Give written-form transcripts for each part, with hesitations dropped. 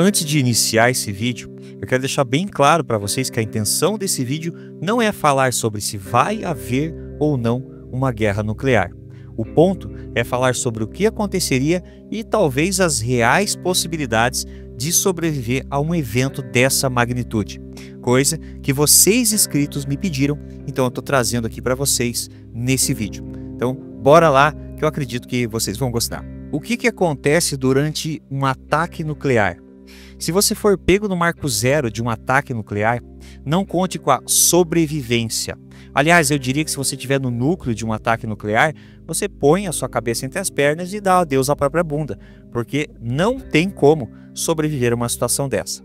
Antes de iniciar esse vídeo, eu quero deixar bem claro para vocês que a intenção desse vídeo não é falar sobre se vai haver ou não uma guerra nuclear. O ponto é falar sobre o que aconteceria e talvez as reais possibilidades de sobreviver a um evento dessa magnitude. Coisa que vocês inscritos me pediram, então eu estou trazendo aqui para vocês nesse vídeo. Então, bora lá que eu acredito que vocês vão gostar. O que acontece durante um ataque nuclear? Se você for pego no marco zero de um ataque nuclear, não conte com a sobrevivência. Aliás, eu diria que se você estiver no núcleo de um ataque nuclear, você põe a sua cabeça entre as pernas e dá adeus à própria bunda, porque não tem como sobreviver a uma situação dessa.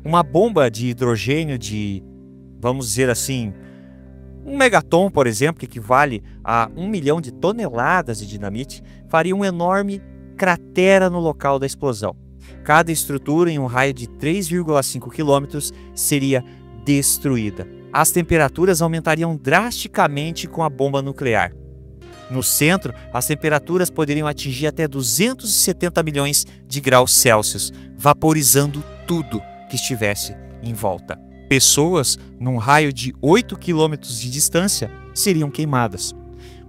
Uma bomba de hidrogênio de, vamos dizer assim, 1 megaton, por exemplo, que equivale a 1 milhão de toneladas de dinamite, faria uma enorme cratera no local da explosão. Cada estrutura em um raio de 3,5 quilômetros seria destruída. As temperaturas aumentariam drasticamente com a bomba nuclear. No centro, as temperaturas poderiam atingir até 270 milhões de graus Celsius, vaporizando tudo que estivesse em volta. Pessoas, num raio de 8 quilômetros de distância, seriam queimadas.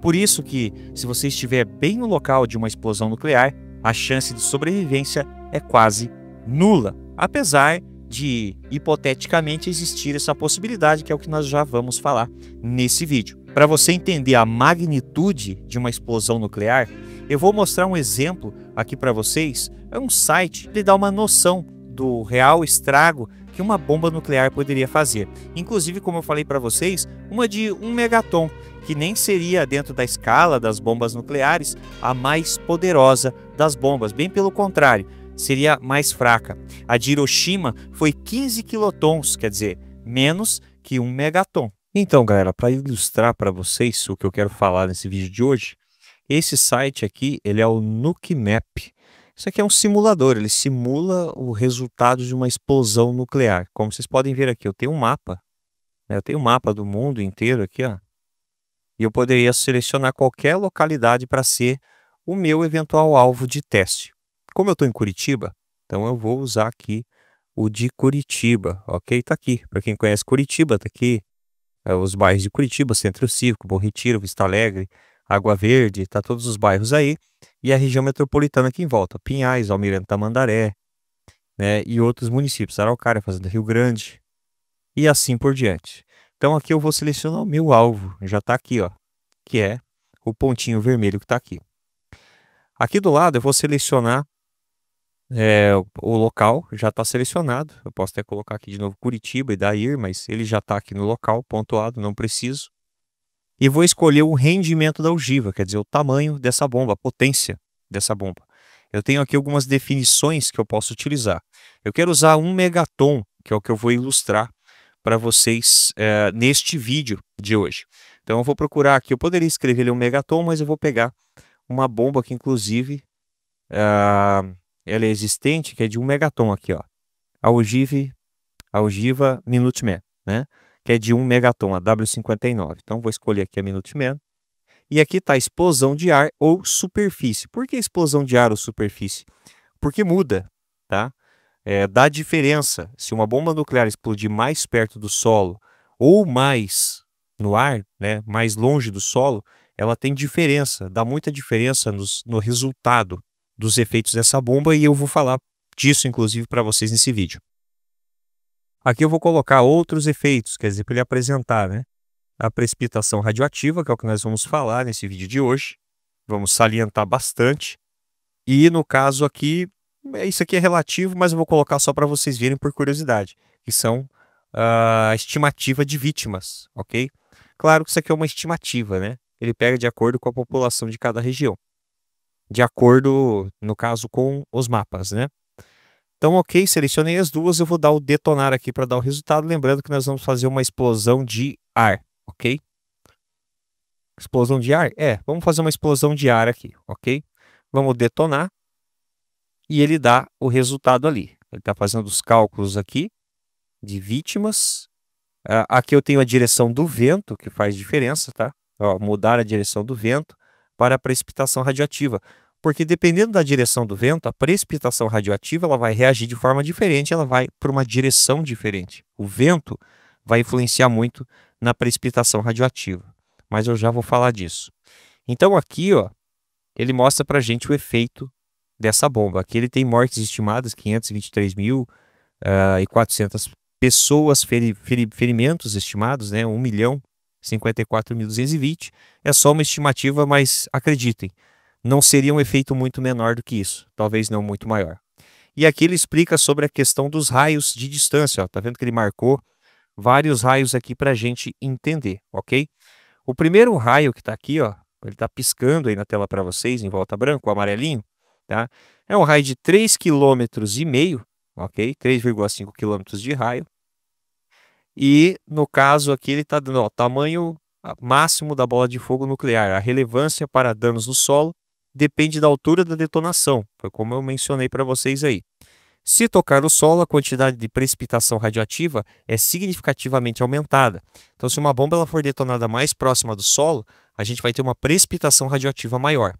Por isso que, se você estiver bem no local de uma explosão nuclear, a chance de sobrevivência é quase nula, apesar de, hipoteticamente, existir essa possibilidade, que é o que nós já vamos falar nesse vídeo. Para você entender a magnitude de uma explosão nuclear, eu vou mostrar um exemplo aqui para vocês. É um site que dá uma noção do real estrago que uma bomba nuclear poderia fazer. Inclusive, como eu falei para vocês, uma de 1 megaton, que nem seria, dentro da escala das bombas nucleares, a mais poderosa das bombas. Bem pelo contrário, seria mais fraca. A de Hiroshima foi 15 quilotons, quer dizer, menos que 1 megaton. Então, galera, para ilustrar para vocês o que eu quero falar nesse vídeo de hoje, esse site aqui, ele é o NukeMap. Isso aqui é um simulador, ele simula o resultado de uma explosão nuclear. Como vocês podem ver aqui, eu tenho um mapa, né? Eu tenho um mapa do mundo inteiro aqui, ó. E eu poderia selecionar qualquer localidade para ser o meu eventual alvo de teste. Como eu estou em Curitiba, então eu vou usar aqui o de Curitiba, ok? Tá aqui, para quem conhece Curitiba, tá aqui os bairros de Curitiba, Centro Cívico, Bom Retiro, Vista Alegre, Água Verde, tá todos os bairros aí, e a região metropolitana aqui em volta, Pinhais, Almirante Tamandaré, né, e outros municípios, Araucária, Fazenda Rio Grande, e assim por diante. Então aqui eu vou selecionar o meu alvo, já está aqui, ó, que é o pontinho vermelho que está aqui. Aqui do lado eu vou selecionar o local, já está selecionado. Eu posso até colocar aqui de novo Curitiba e Dair, mas ele já está aqui no local, pontuado, não preciso. E vou escolher o rendimento da ogiva, quer dizer, o tamanho dessa bomba, a potência dessa bomba. Eu tenho aqui algumas definições que eu posso utilizar. Eu quero usar 1 megaton, que é o que eu vou ilustrar para vocês neste vídeo de hoje. Então eu vou procurar aqui, eu poderia escrever ele 1 megaton, mas eu vou pegar uma bomba que inclusive ela é existente, que é de 1 megaton aqui, ó. A ogiva Minuteman, né? Que é de 1 megaton, a W59. Então vou escolher aqui a Minuteman. E aqui está explosão de ar ou superfície. Por que explosão de ar ou superfície? Porque muda, tá? Dá diferença. Se uma bomba nuclear explodir mais perto do solo ou mais no ar, né, mais longe do solo, ela tem diferença, dá muita diferença no resultado dos efeitos dessa bomba, e eu vou falar disso, inclusive, para vocês nesse vídeo. Aqui eu vou colocar outros efeitos, quer dizer, para ele apresentar, né, a precipitação radioativa, que é o que nós vamos falar nesse vídeo de hoje. Vamos salientar bastante. E no caso aqui, isso aqui é relativo, mas eu vou colocar só para vocês verem por curiosidade, que são a estimativa de vítimas, ok? Claro que isso aqui é uma estimativa, né? Ele pega de acordo com a população de cada região. De acordo, no caso, com os mapas, né? Então, ok, selecionei as duas, eu vou dar o detonar aqui para dar o resultado, lembrando que nós vamos fazer uma explosão de ar, ok? Explosão de ar? Vamos fazer uma explosão de ar aqui, ok? Vamos detonar e ele dá o resultado ali. Ele está fazendo os cálculos aqui de vítimas. Aqui eu tenho a direção do vento, que faz diferença, tá? Ó, mudar a direção do vento para a precipitação radioativa. Porque dependendo da direção do vento, a precipitação radioativa ela vai reagir de forma diferente, ela vai para uma direção diferente. O vento vai influenciar muito na precipitação radioativa, mas eu já vou falar disso. Então aqui, ó, ele mostra para a gente o efeito dessa bomba. Aqui ele tem mortes estimadas, 523.400 pessoas, ferimentos estimados, né, 1.054.220. É só uma estimativa, mas acreditem, não seria um efeito muito menor do que isso, talvez não muito maior. E aqui ele explica sobre a questão dos raios de distância, ó. Tá vendo que ele marcou vários raios aqui para a gente entender, ok? O primeiro raio que está aqui, ó, ele está piscando aí na tela para vocês, em volta branco, o amarelinho, tá? É um raio de 3,5 km, ok? 3,5 km de raio. E no caso aqui ele está dando o tamanho máximo da bola de fogo nuclear. A relevância para danos no solo depende da altura da detonação, foi como eu mencionei para vocês aí. Se tocar no solo, a quantidade de precipitação radioativa é significativamente aumentada. Então, se uma bomba ela for detonada mais próxima do solo, a gente vai ter uma precipitação radioativa maior.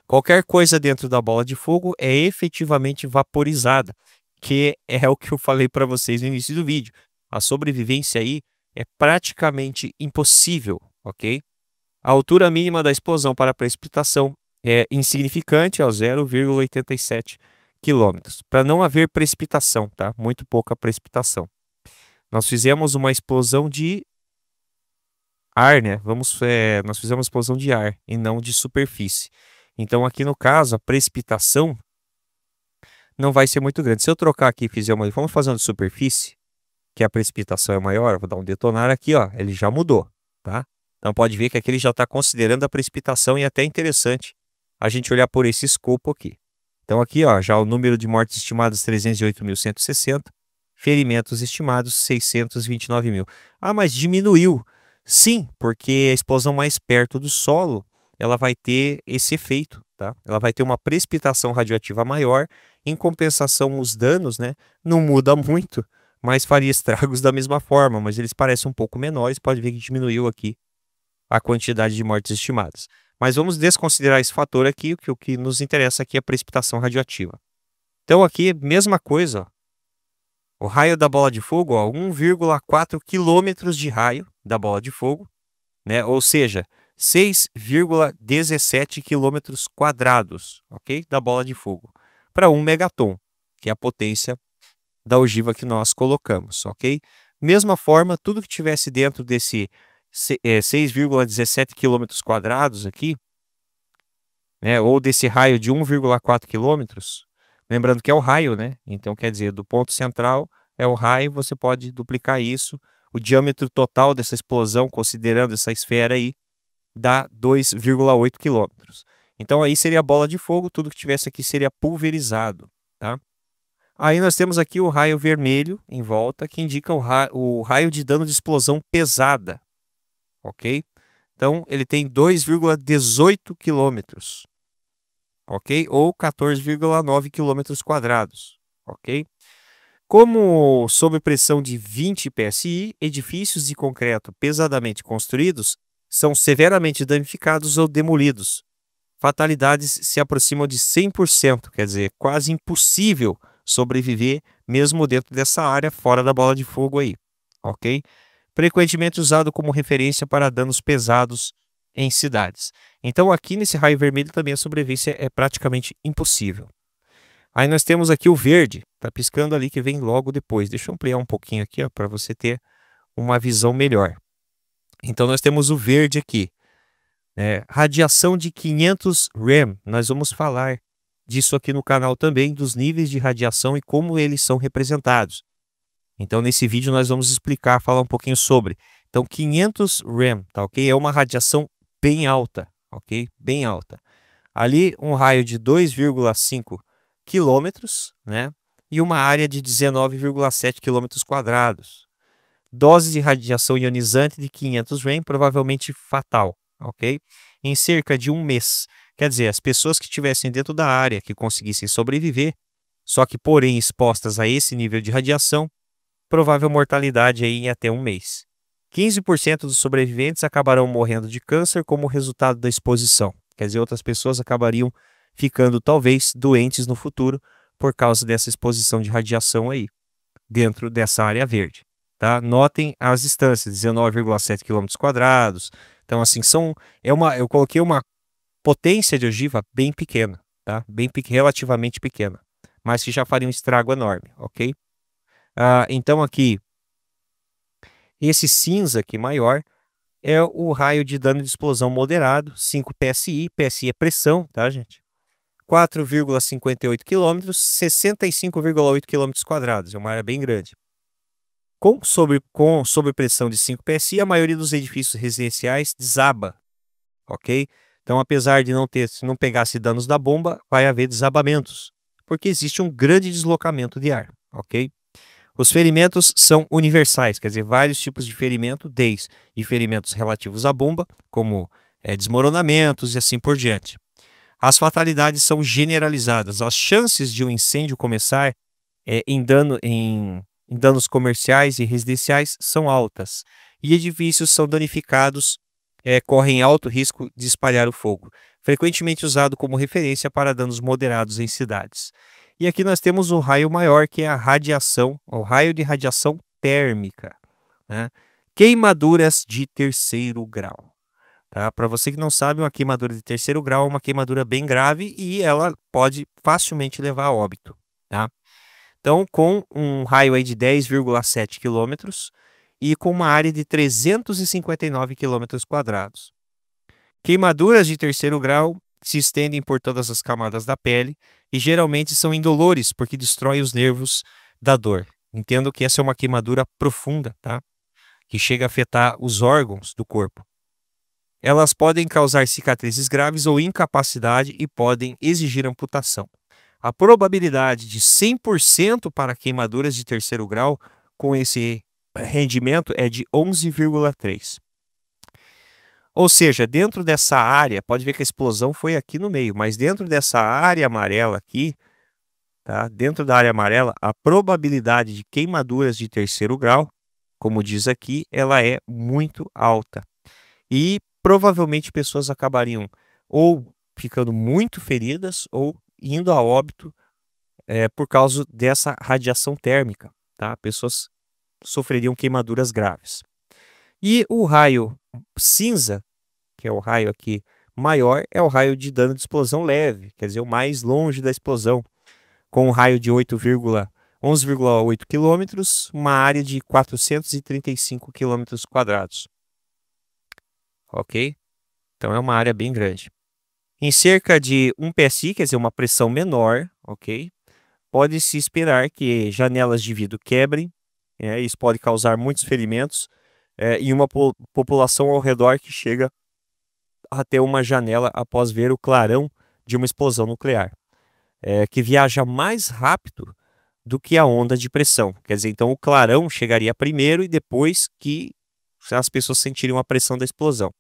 Qualquer coisa dentro da bola de fogo é efetivamente vaporizada, que é o que eu falei para vocês no início do vídeo. A sobrevivência aí é praticamente impossível, ok? A altura mínima da explosão para a precipitação é insignificante, é 0,87 km, para não haver precipitação, tá? Muito pouca precipitação. Nós fizemos uma explosão de ar, né? Nós fizemos explosão de ar e não de superfície. Então aqui no caso a precipitação não vai ser muito grande. Se eu trocar aqui e fizer uma, vamos fazer uma de superfície, que a precipitação é maior, vou dar um detonar aqui, ó, ele já mudou, tá? Então pode ver que aqui ele já está considerando a precipitação e é até interessante a gente olhar por esse escopo aqui. Então aqui, ó, já o número de mortes estimadas 308.160, ferimentos estimados 629.000. Ah, mas diminuiu. Sim, porque a explosão mais perto do solo, ela vai ter esse efeito, tá? Ela vai ter uma precipitação radioativa maior, em compensação os danos, né, não muda muito, mas faria estragos da mesma forma, mas eles parecem um pouco menores, pode ver que diminuiu aqui a quantidade de mortes estimadas. Mas vamos desconsiderar esse fator aqui, que o que nos interessa aqui é a precipitação radioativa. Então aqui, mesma coisa, ó. O raio da bola de fogo, ó, 1,4 km de raio da bola de fogo, né? Ou seja, 6,17 km quadrados, ok? Da bola de fogo, para 1 megaton, que é a potência da ogiva que nós colocamos, ok? Mesma forma, tudo que tivesse dentro desse 6,17 km quadrados aqui, né, ou desse raio de 1,4 km, lembrando que é o raio, né? Então quer dizer, do ponto central é o raio, você pode duplicar isso. O diâmetro total dessa explosão, considerando essa esfera aí, dá 2,8 km. Então aí seria a bola de fogo, tudo que tivesse aqui seria pulverizado, tá? Aí nós temos aqui o raio vermelho em volta, que indica o raio de dano de explosão pesada, ok? Então ele tem 2,18 km, ok? Ou 14,9 km quadrados, ok? Como sob pressão de 20 psi, edifícios de concreto pesadamente construídos são severamente danificados ou demolidos. Fatalidades se aproximam de 100%, quer dizer, quase impossível sobreviver mesmo dentro dessa área fora da bola de fogo aí, ok? Frequentemente usado como referência para danos pesados em cidades. Então aqui nesse raio vermelho também a sobrevivência é praticamente impossível. Aí nós temos aqui o verde, tá piscando ali que vem logo depois. Deixa eu ampliar um pouquinho aqui para você ter uma visão melhor. Então nós temos o verde aqui. Radiação de 500 rem. Nós vamos falar disso aqui no canal também, dos níveis de radiação e como eles são representados. Então nesse vídeo nós vamos explicar, falar um pouquinho sobre. Então 500 rem, tá ok? É uma radiação bem alta, ok? Bem alta. Ali um raio de 2,5 quilômetros, né? E uma área de 19,7 quilômetros quadrados. Dose de radiação ionizante de 500 rem, provavelmente fatal, ok? Em cerca de um mês. Quer dizer, as pessoas que estivessem dentro da área, que conseguissem sobreviver, só que porém expostas a esse nível de radiação, provável mortalidade aí em até um mês. 15% dos sobreviventes acabarão morrendo de câncer como resultado da exposição. Quer dizer, outras pessoas acabariam ficando talvez doentes no futuro por causa dessa exposição de radiação aí, dentro dessa área verde. Tá? Notem as distâncias, 19,7 km². Então, assim, eu coloquei uma potência de ogiva bem pequena, tá? Relativamente pequena, mas que já faria um estrago enorme, ok? Então, aqui, esse cinza aqui maior é o raio de dano de explosão moderado, 5 PSI. PSI é pressão, tá, gente? 4,58 km, 65,8 km². É uma área bem grande. Com sobrepressão de 5 PSI, a maioria dos edifícios residenciais desaba, ok? Então, apesar de se não pegasse danos da bomba, vai haver desabamentos, porque existe um grande deslocamento de ar, ok? Os ferimentos são universais, quer dizer, vários tipos de ferimento, desde ferimentos relativos à bomba, como desmoronamentos e assim por diante. As fatalidades são generalizadas. As chances de um incêndio começar em danos comerciais e residenciais são altas, e edifícios são danificados, correm alto risco de espalhar o fogo, frequentemente usado como referência para danos moderados em cidades. E aqui nós temos o raio maior, que é a radiação, o raio de radiação térmica, né? Queimaduras de terceiro grau. Tá? Para você que não sabe, uma queimadura de terceiro grau é uma queimadura bem grave e ela pode facilmente levar a óbito. Tá? Então, com um raio aí de 10,7 km e com uma área de 359 km². Queimaduras de terceiro grau se estendem por todas as camadas da pele e geralmente são indolores, porque destroem os nervos da dor. Entendo que essa é uma queimadura profunda, tá? Que chega a afetar os órgãos do corpo. Elas podem causar cicatrizes graves ou incapacidade e podem exigir amputação. A probabilidade de 100% para queimaduras de terceiro grau com esse rendimento é de 11,3. Ou seja, dentro dessa área, pode ver que a explosão foi aqui no meio, mas dentro dessa área amarela aqui, tá? Dentro da área amarela, a probabilidade de queimaduras de terceiro grau, como diz aqui, ela é muito alta. E provavelmente pessoas acabariam ou ficando muito feridas ou indo a óbito por causa dessa radiação térmica, tá? Pessoas sofreriam queimaduras graves. E o raio cinza, que é o raio aqui maior, é o raio de dano de explosão leve, quer dizer, o mais longe da explosão, com um raio de 11,8 km, uma área de 435 km². Ok? Então é uma área bem grande. Em cerca de 1 PSI, quer dizer, uma pressão menor, ok? Pode-se esperar que janelas de vidro quebrem, isso pode causar muitos ferimentos, e uma população ao redor que chega até uma janela após ver o clarão de uma explosão nuclear, que viaja mais rápido do que a onda de pressão. Quer dizer, então o clarão chegaria primeiro e depois que as pessoas sentiriam a pressão da explosão.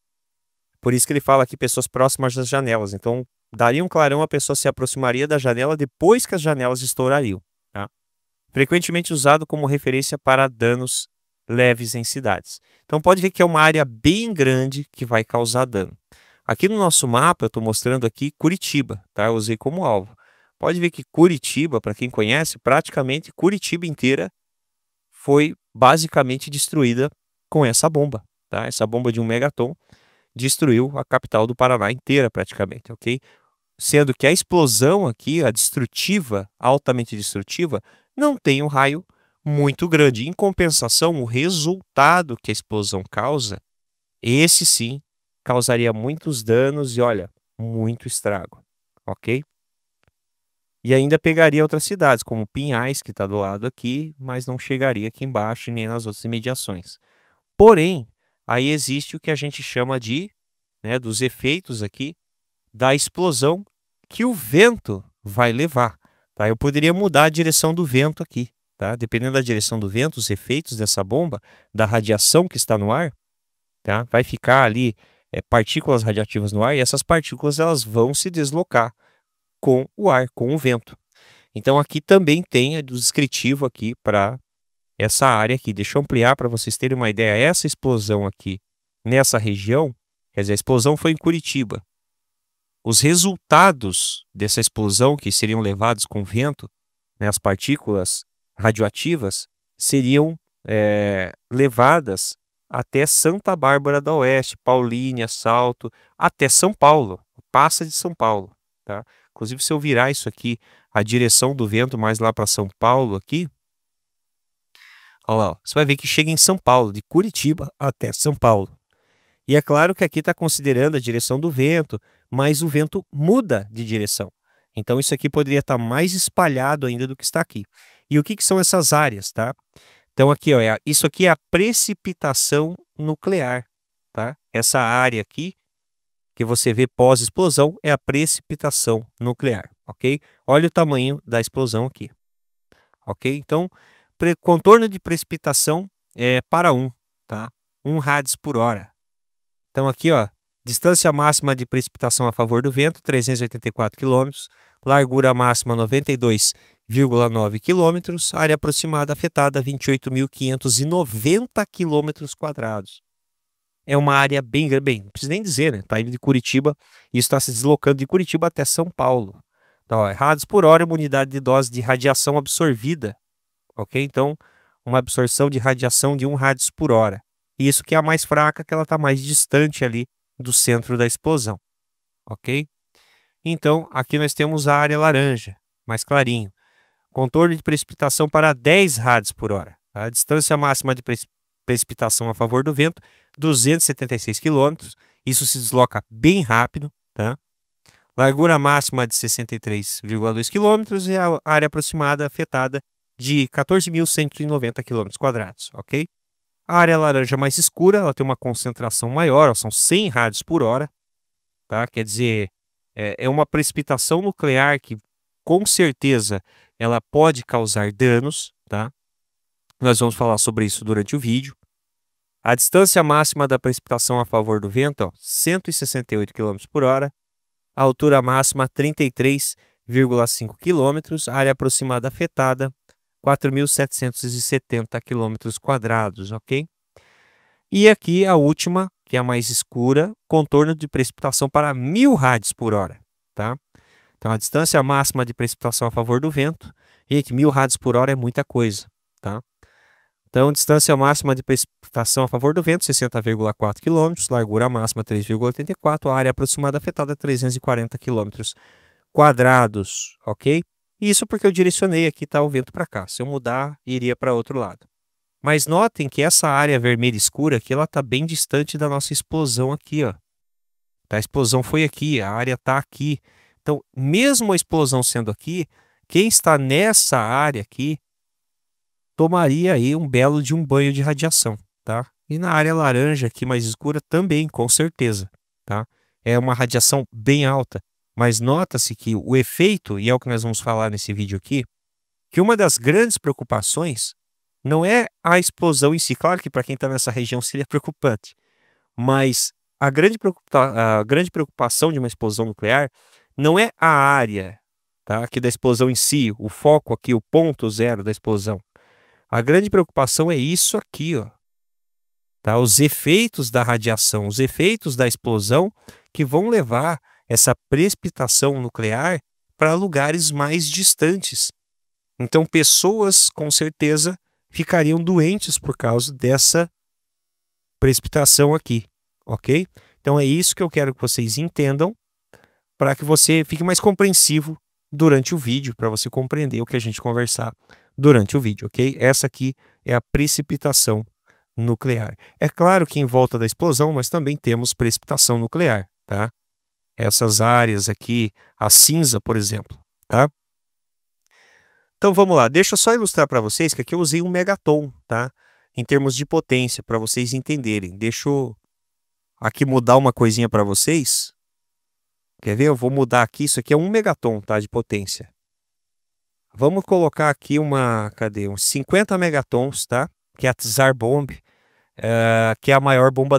Por isso que ele fala aqui pessoas próximas das janelas. Então, daria um clarão, a pessoa se aproximaria da janela depois que as janelas estourariam. Tá? Frequentemente usado como referência para danos leves em cidades. Então, pode ver que é uma área bem grande que vai causar dano. Aqui no nosso mapa, eu estou mostrando aqui Curitiba, tá? Eu usei como alvo. Pode ver que Curitiba, para quem conhece, praticamente Curitiba inteira foi basicamente destruída com essa bomba, tá? Essa bomba de 1 megaton destruiu a capital do Paraná inteira praticamente, ok? Sendo que a explosão aqui, a destrutiva, altamente destrutiva, não tem um raio muito grande. Em compensação, o resultado que a explosão causa, esse sim, causaria muitos danos e, olha, muito estrago, ok? E ainda pegaria outras cidades, como Pinhais, que está do lado aqui, mas não chegaria aqui embaixo nem nas outras imediações. Porém, aí existe o que a gente chama de, dos efeitos aqui, da explosão que o vento vai levar. Tá? Eu poderia mudar a direção do vento aqui. Tá? Dependendo da direção do vento, os efeitos dessa bomba, da radiação que está no ar, tá? Vai ficar ali partículas radiativas no ar e essas partículas elas vão se deslocar com o ar, com o vento. Então aqui também tem o descritivo aqui para essa área aqui. Deixa eu ampliar para vocês terem uma ideia. Essa explosão aqui nessa região, quer dizer, a explosão foi em Curitiba. os resultados dessa explosão, que seriam levados com vento, né, as partículas radioativas, seriam levadas até Santa Bárbara do Oeste, Paulínia, Salto, até São Paulo, passa de São Paulo, tá? Inclusive, se eu virar isso aqui, a direção do vento mais lá para São Paulo aqui, olha lá, ó, você vai ver que chega em São Paulo, de Curitiba até São Paulo. E é claro que aqui está considerando a direção do vento, mas o vento muda de direção. Então isso aqui poderia estar mais espalhado ainda do que está aqui. E o que são essas áreas, tá? Então aqui, ó, isso aqui é a precipitação nuclear, tá? Essa área aqui que você vê pós-explosão é a precipitação nuclear, ok? Olha o tamanho da explosão aqui, ok? Então, contorno de precipitação é para 1, tá? 1 rádios por hora. Então aqui, ó, distância máxima de precipitação a favor do vento, 384 km, largura máxima 92,9 km, área aproximada afetada 28.590 km². É uma área bem, não precisa nem dizer, né? Está indo de Curitiba e está se deslocando de Curitiba até São Paulo. Então, ó, rádios por hora é uma unidade de dose de radiação absorvida, ok? Então, uma absorção de radiação de 1 rádios por hora. Isso que é a mais fraca, que ela está mais distante ali do centro da explosão, ok? Então, aqui nós temos a área laranja, mais clarinho. Contorno de precipitação para 10 rádios por hora. A distância máxima de precipitação a favor do vento, 276 km. Isso se desloca bem rápido, tá? Largura máxima de 63,2 km e a área aproximada afetada de 14.190 km², ok? A área laranja mais escura, ela tem uma concentração maior, são 100 rádios por hora, tá? Quer dizer, é uma precipitação nuclear que, com certeza, ela pode causar danos, tá? Nós vamos falar sobre isso durante o vídeo. A distância máxima da precipitação a favor do vento, ó, 168 km por hora. A altura máxima, 33,5 km. A área aproximada afetada, 4.770 km², ok? E aqui a última, que é a mais escura, contorno de precipitação para 1.000 rádios por hora, tá? Então a distância máxima de precipitação a favor do vento, gente, 1.000 rádios por hora é muita coisa, tá? Então distância máxima de precipitação a favor do vento, 60,4 km, largura máxima 3,84, a área aproximada afetada 340 km², ok? Isso porque eu direcionei aqui, tá, o vento para cá. Se eu mudar, iria para outro lado. Mas notem que essa área vermelha escura aqui, ela está bem distante da nossa explosão aqui, ó. A explosão foi aqui, a área está aqui. Então, mesmo a explosão sendo aqui, quem está nessa área aqui tomaria aí um belo de um banho de radiação, tá? E na área laranja aqui mais escura também, com certeza, tá? É uma radiação bem alta. Mas nota-se que o efeito, e é o que nós vamos falar nesse vídeo aqui, que uma das grandes preocupações não é a explosão em si. Claro que para quem está nessa região seria preocupante, mas a grande preocupação de uma explosão nuclear não é a área, tá, aqui da explosão em si, o foco aqui, o ponto zero da explosão. A grande preocupação é isso aqui, ó, tá? Os efeitos da radiação, os efeitos da explosão que vão levar essa precipitação nuclear para lugares mais distantes. Então, pessoas com certeza ficariam doentes por causa dessa precipitação aqui, ok? Então, é isso que eu quero que vocês entendam para que você fique mais compreensivo durante o vídeo, para você compreender o que a gente conversar durante o vídeo, ok? Essa aqui é a precipitação nuclear. É claro que em volta da explosão nós também temos precipitação nuclear, tá? Essas áreas aqui, a cinza, por exemplo, tá? Então vamos lá, deixa eu só ilustrar para vocês que aqui eu usei um megaton, tá? Em termos de potência, para vocês entenderem. Deixa eu aqui mudar uma coisinha para vocês. Quer ver? Eu vou mudar aqui, isso aqui é 1 megaton, tá? De potência. Vamos colocar aqui cadê? Uns 50 megatons, tá? Que é a Tsar Bomb, que é a maior bomba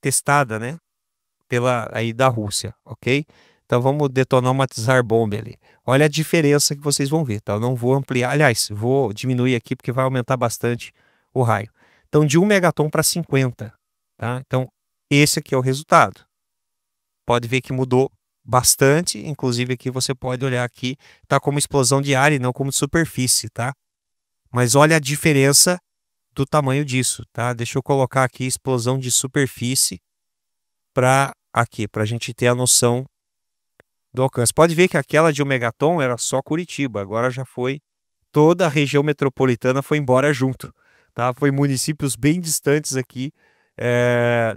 testada, né? Aí da Rússia, ok? Então vamos detonar uma Tsar Bomb ali. Olha a diferença que vocês vão ver, tá? Eu não vou ampliar, aliás, vou diminuir aqui porque vai aumentar bastante o raio. Então de 1 megaton para 50, tá? Então esse aqui é o resultado. Pode ver que mudou bastante, inclusive aqui você pode olhar aqui, tá como explosão de área e não como de superfície, tá? Mas olha a diferença do tamanho disso, tá? Deixa eu colocar aqui explosão de superfície para aqui, para a gente ter a noção do alcance. Pode ver que aquela de 1 megaton era só Curitiba, agora já foi toda a região metropolitana foi embora junto, tá? Foi municípios bem distantes aqui,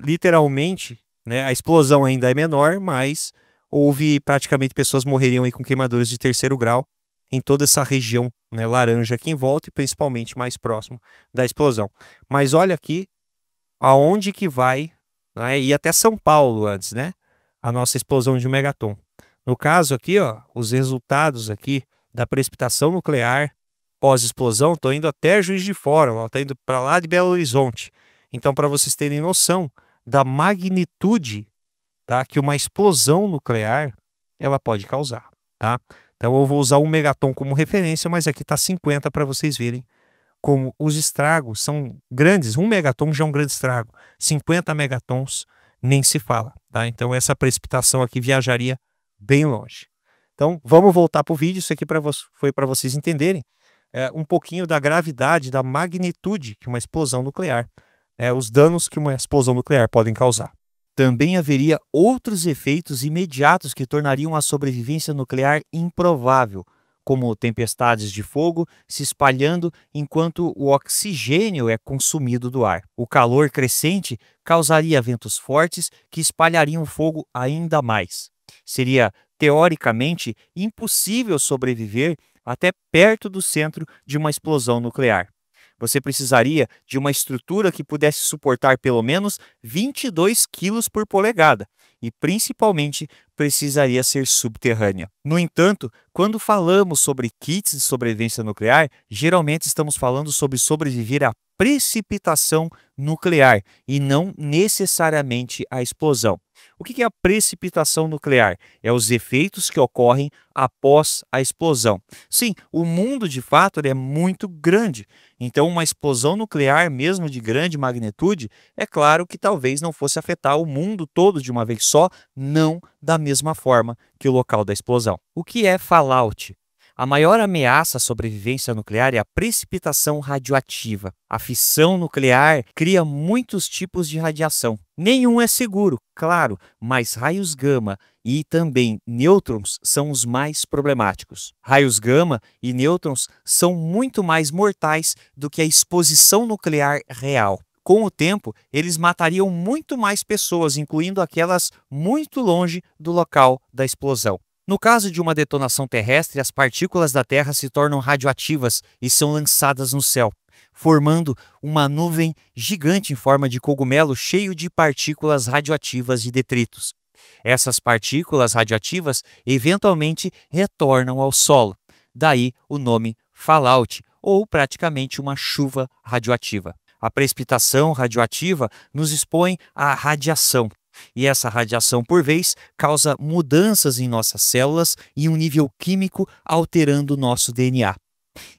literalmente, né? A explosão ainda é menor, mas houve praticamente pessoas morreriam aí com queimaduras de 3º grau em toda essa região, né, laranja aqui em volta e principalmente mais próximo da explosão. Mas olha aqui aonde que vai, né, ir até São Paulo antes, né? A nossa explosão de 1 megaton. No caso aqui, ó, os resultados aqui da precipitação nuclear pós-explosão estão indo até Juiz de Fora, está indo para lá de Belo Horizonte. Então, para vocês terem noção da magnitude, tá, que uma explosão nuclear ela pode causar, tá? Então, eu vou usar 1 megaton como referência, mas aqui está 50 para vocês verem como os estragos são grandes. 1 megaton já é um grande estrago. 50 megatons nem se fala, tá? Então, essa precipitação aqui viajaria bem longe. Então, vamos voltar para o vídeo. Isso aqui foi para vocês entenderem um pouquinho da gravidade, da magnitude que uma explosão nuclear, os danos que uma explosão nuclear podem causar. Também haveria outros efeitos imediatos que tornariam a sobrevivência nuclear improvável, como tempestades de fogo se espalhando enquanto o oxigênio é consumido do ar. O calor crescente causaria ventos fortes que espalhariam o fogo ainda mais. Seria, teoricamente, impossível sobreviver até perto do centro de uma explosão nuclear. Você precisaria de uma estrutura que pudesse suportar pelo menos 22 quilos por polegada e, principalmente, precisaria ser subterrânea. No entanto, quando falamos sobre kits de sobrevivência nuclear, geralmente estamos falando sobre sobreviver à precipitação nuclear e não necessariamente à explosão. O que é a precipitação nuclear? É os efeitos que ocorrem após a explosão. Sim, o mundo de fato é muito grande, então uma explosão nuclear, mesmo de grande magnitude, é claro que talvez não fosse afetar o mundo todo de uma vez só, não da mesma forma que o local da explosão. O que é fallout? A maior ameaça à sobrevivência nuclear é a precipitação radioativa. A fissão nuclear cria muitos tipos de radiação. Nenhum é seguro, claro, mas raios gama e também nêutrons são os mais problemáticos. Raios gama e nêutrons são muito mais mortais do que a exposição nuclear real. Com o tempo, eles matariam muito mais pessoas, incluindo aquelas muito longe do local da explosão. No caso de uma detonação terrestre, as partículas da Terra se tornam radioativas e são lançadas no céu, formando uma nuvem gigante em forma de cogumelo cheio de partículas radioativas e detritos. Essas partículas radioativas eventualmente retornam ao solo, daí o nome fallout, ou praticamente uma chuva radioativa. A precipitação radioativa nos expõe à radiação. E essa radiação, por vez, causa mudanças em nossas células em um nível químico, alterando o nosso DNA.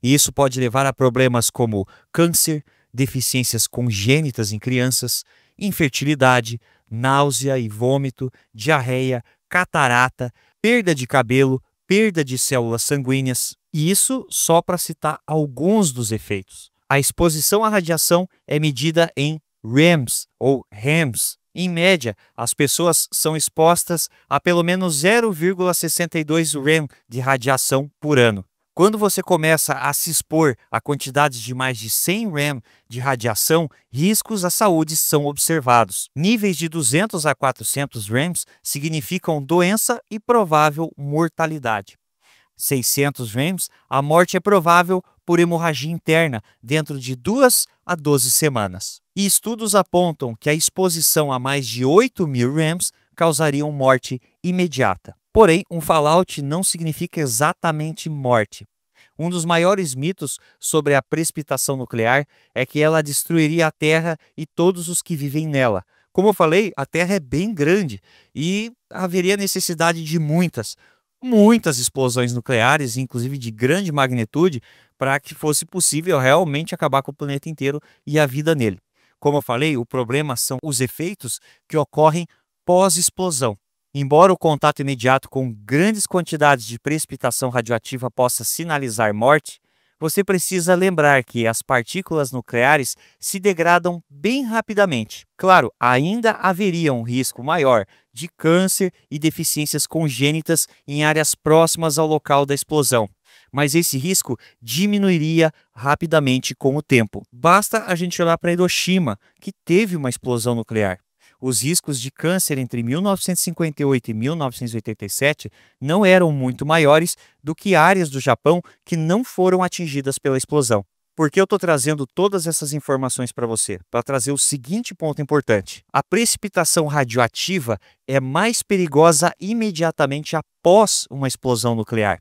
E isso pode levar a problemas como câncer, deficiências congênitas em crianças, infertilidade, náusea e vômito, diarreia, catarata, perda de cabelo, perda de células sanguíneas. E isso só para citar alguns dos efeitos. A exposição à radiação é medida em REMS ou REMS. Em média, as pessoas são expostas a pelo menos 0,62 rem de radiação por ano. Quando você começa a se expor a quantidades de mais de 100 rem de radiação, riscos à saúde são observados. Níveis de 200 a 400 rems significam doença e provável mortalidade. 600 rems, a morte é provável por hemorragia interna dentro de 2 a 12 semanas. E estudos apontam que a exposição a mais de 8.000 rems causariam morte imediata. Porém, um fallout não significa exatamente morte. Um dos maiores mitos sobre a precipitação nuclear é que ela destruiria a Terra e todos os que vivem nela. Como eu falei, a Terra é bem grande e haveria necessidade de muitas explosões nucleares, inclusive de grande magnitude, para que fosse possível realmente acabar com o planeta inteiro e a vida nele. Como eu falei, o problema são os efeitos que ocorrem pós-explosão. Embora o contato imediato com grandes quantidades de precipitação radioativa possa sinalizar morte, você precisa lembrar que as partículas nucleares se degradam bem rapidamente. Claro, ainda haveria um risco maior de câncer e deficiências congênitas em áreas próximas ao local da explosão, mas esse risco diminuiria rapidamente com o tempo. Basta a gente olhar para Hiroshima, que teve uma explosão nuclear. Os riscos de câncer entre 1958 e 1987 não eram muito maiores do que áreas do Japão que não foram atingidas pela explosão. Por que eu estou trazendo todas essas informações para você? Para trazer o seguinte ponto importante: a precipitação radioativa é mais perigosa imediatamente após uma explosão nuclear.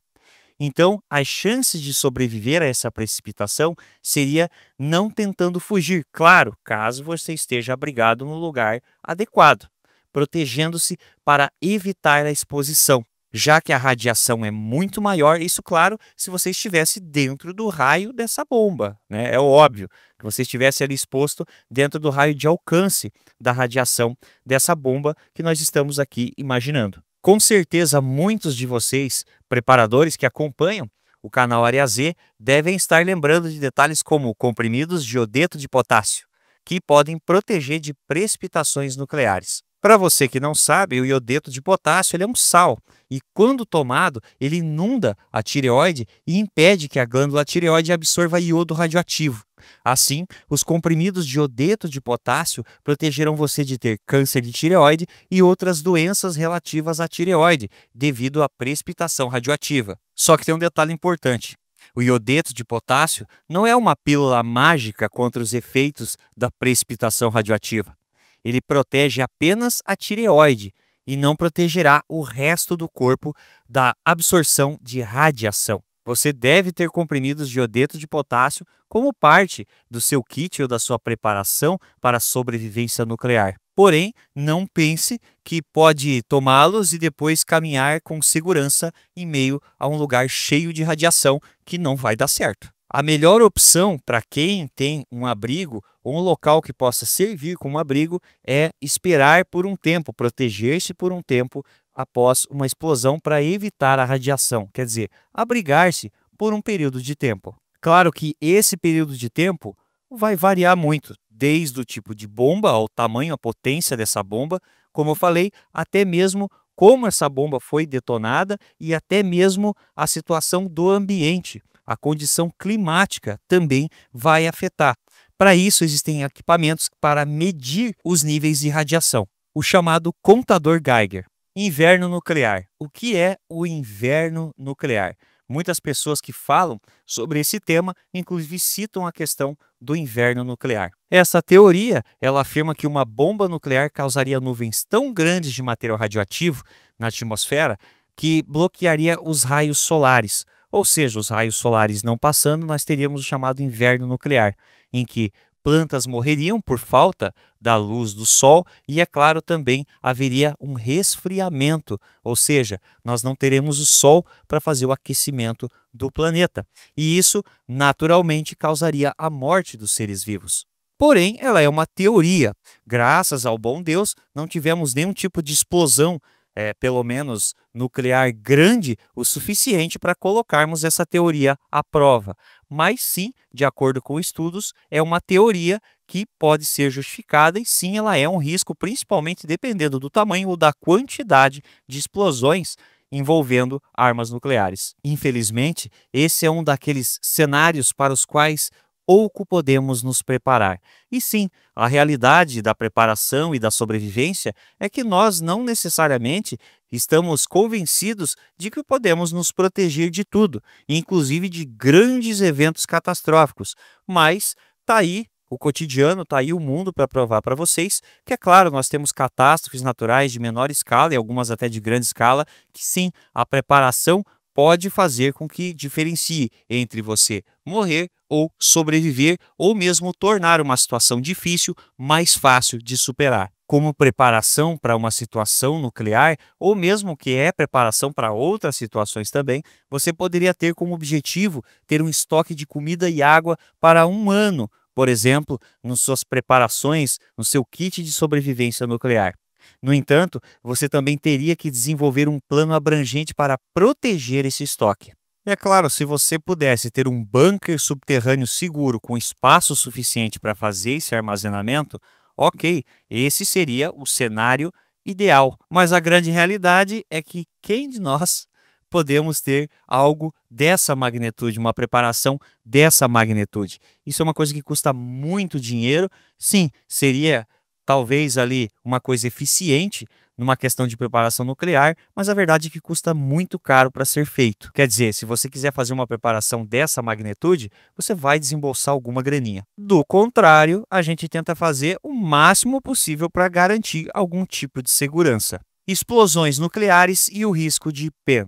Então, as chances de sobreviver a essa precipitação seria não tentando fugir, claro, caso você esteja abrigado no lugar adequado, protegendo-se para evitar a exposição, já que a radiação é muito maior, isso, claro, se você estivesse dentro do raio dessa bomba, né? É óbvio que você estivesse ali exposto dentro do raio de alcance da radiação dessa bomba que nós estamos aqui imaginando. Com certeza, muitos de vocês, preparadores que acompanham o canal Área Z, devem estar lembrando de detalhes como comprimidos de iodeto de potássio, que podem proteger de precipitações nucleares. Para você que não sabe, o iodeto de potássio ele é um sal e, quando tomado, ele inunda a tireoide e impede que a glândula tireoide absorva iodo radioativo. Assim, os comprimidos de iodeto de potássio protegerão você de ter câncer de tireoide e outras doenças relativas à tireoide, devido à precipitação radioativa. Só que tem um detalhe importante: o iodeto de potássio não é uma pílula mágica contra os efeitos da precipitação radioativa. Ele protege apenas a tireoide e não protegerá o resto do corpo da absorção de radiação. Você deve ter comprimidos de iodeto de potássio como parte do seu kit ou da sua preparação para a sobrevivência nuclear. Porém, não pense que pode tomá-los e depois caminhar com segurança em meio a um lugar cheio de radiação, que não vai dar certo. A melhor opção para quem tem um abrigo ou um local que possa servir como abrigo é esperar por um tempo, proteger-se por um tempo após uma explosão para evitar a radiação, quer dizer, abrigar-se por um período de tempo. Claro que esse período de tempo vai variar muito, desde o tipo de bomba, ao tamanho, a potência dessa bomba, como eu falei, até mesmo como essa bomba foi detonada e até mesmo a situação do ambiente. A condição climática também vai afetar. Para isso, existem equipamentos para medir os níveis de radiação, o chamado contador Geiger. Inverno nuclear. O que é o inverno nuclear? Muitas pessoas que falam sobre esse tema, inclusive citam a questão do inverno nuclear. Essa teoria, ela afirma que uma bomba nuclear causaria nuvens tão grandes de material radioativo na atmosfera que bloquearia os raios solares. Ou seja, os raios solares não passando, nós teríamos o chamado inverno nuclear, em que plantas morreriam por falta da luz do sol e, é claro, também haveria um resfriamento, ou seja, nós não teremos o sol para fazer o aquecimento do planeta. E isso, naturalmente, causaria a morte dos seres vivos. Porém, ela é uma teoria. Graças ao bom Deus, não tivemos nenhum tipo de explosão pelo menos nuclear grande o suficiente para colocarmos essa teoria à prova. Mas sim, de acordo com estudos, é uma teoria que pode ser justificada e sim, ela é um risco, principalmente dependendo do tamanho ou da quantidade de explosões envolvendo armas nucleares. Infelizmente, esse é um daqueles cenários para os quais pouco podemos nos preparar. E sim, a realidade da preparação e da sobrevivência é que nós não necessariamente estamos convencidos de que podemos nos proteger de tudo, inclusive de grandes eventos catastróficos. Mas tá aí o cotidiano, tá aí o mundo para provar para vocês que, é claro, nós temos catástrofes naturais de menor escala e algumas até de grande escala, que sim, a preparação pode fazer com que diferencie entre você morrer ou sobreviver, ou mesmo tornar uma situação difícil mais fácil de superar. Como preparação para uma situação nuclear, ou mesmo que é preparação para outras situações também, você poderia ter como objetivo ter um estoque de comida e água para um ano, por exemplo, nas suas preparações, no seu kit de sobrevivência nuclear. No entanto, você também teria que desenvolver um plano abrangente para proteger esse estoque. É claro, se você pudesse ter um bunker subterrâneo seguro com espaço suficiente para fazer esse armazenamento, ok, esse seria o cenário ideal. Mas a grande realidade é que quem de nós podemos ter algo dessa magnitude, uma preparação dessa magnitude? Isso é uma coisa que custa muito dinheiro. Sim, seria talvez ali uma coisa eficiente numa questão de preparação nuclear, mas a verdade é que custa muito caro para ser feito. Quer dizer, se você quiser fazer uma preparação dessa magnitude, você vai desembolsar alguma graninha. Do contrário, a gente tenta fazer o máximo possível para garantir algum tipo de segurança. Explosões nucleares e o risco de PEN.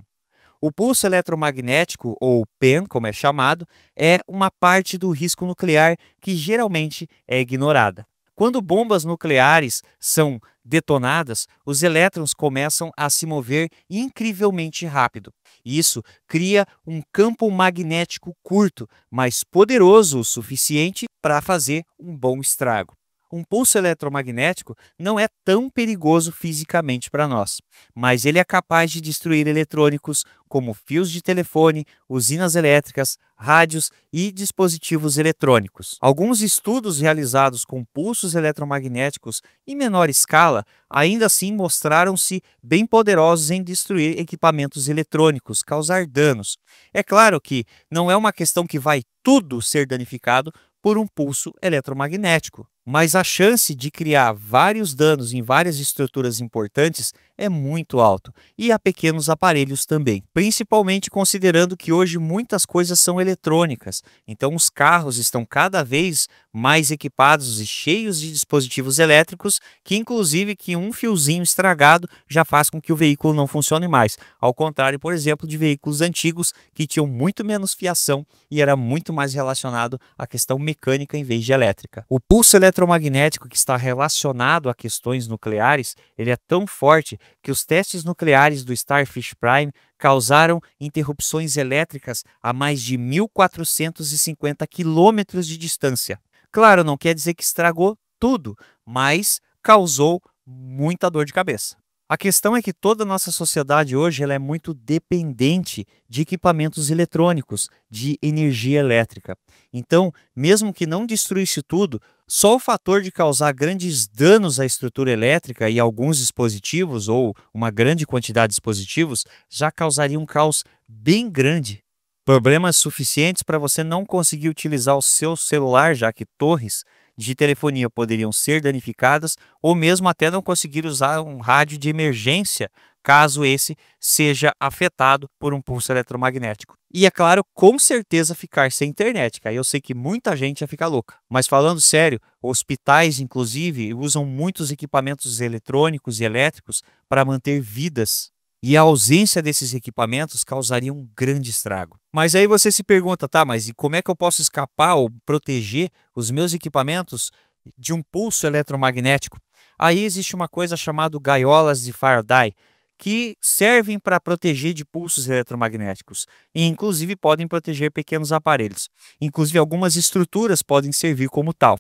O pulso eletromagnético, ou PEN, como é chamado, é uma parte do risco nuclear que geralmente é ignorada. Quando bombas nucleares são detonadas, os elétrons começam a se mover incrivelmente rápido. Isso cria um campo magnético curto, mas poderoso o suficiente para fazer um bom estrago. Um pulso eletromagnético não é tão perigoso fisicamente para nós, mas ele é capaz de destruir eletrônicos como fios de telefone, usinas elétricas, rádios e dispositivos eletrônicos. Alguns estudos realizados com pulsos eletromagnéticos em menor escala ainda assim mostraram-se bem poderosos em destruir equipamentos eletrônicos, causar danos. É claro que não é uma questão que vai tudo ser danificado por um pulso eletromagnético, mas a chance de criar vários danos em várias estruturas importantes é muito alto, e há pequenos aparelhos também, principalmente considerando que hoje muitas coisas são eletrônicas, então os carros estão cada vez mais equipados e cheios de dispositivos elétricos que inclusive que um fiozinho estragado já faz com que o veículo não funcione mais, ao contrário, por exemplo, de veículos antigos que tinham muito menos fiação e era muito mais relacionado à questão mecânica em vez de elétrica. O pulso eletromagnético que está relacionado a questões nucleares, ele é tão forte que os testes nucleares do Starfish Prime causaram interrupções elétricas a mais de 1.450 quilômetros de distância. Claro, não quer dizer que estragou tudo, mas causou muita dor de cabeça. A questão é que toda a nossa sociedade hoje ela é muito dependente de equipamentos eletrônicos, de energia elétrica. Então, mesmo que não destruísse tudo, só o fator de causar grandes danos à estrutura elétrica e alguns dispositivos, ou uma grande quantidade de dispositivos, já causaria um caos bem grande. Problemas suficientes para você não conseguir utilizar o seu celular, já que torres de telefonia poderiam ser danificadas, ou mesmo até não conseguir usar um rádio de emergência, caso esse seja afetado por um pulso eletromagnético. E é claro, com certeza ficar sem internet, que aí eu sei que muita gente ia ficar louca. Mas falando sério, hospitais inclusive usam muitos equipamentos eletrônicos e elétricos para manter vidas. E a ausência desses equipamentos causaria um grande estrago. Mas aí você se pergunta, tá, mas e como é que eu posso escapar ou proteger os meus equipamentos de um pulso eletromagnético? Aí existe uma coisa chamada gaiolas de Faraday, que servem para proteger de pulsos eletromagnéticos e inclusive podem proteger pequenos aparelhos. Inclusive algumas estruturas podem servir como tal.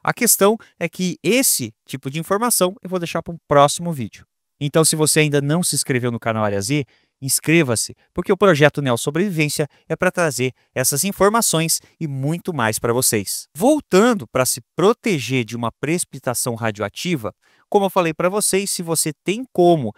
A questão é que esse tipo de informação eu vou deixar para um próximo vídeo. Então, se você ainda não se inscreveu no canal Área Z, inscreva-se, porque o projeto Neo Sobrevivência é para trazer essas informações e muito mais para vocês. Voltando para se proteger de uma precipitação radioativa, como eu falei para vocês, se você tem como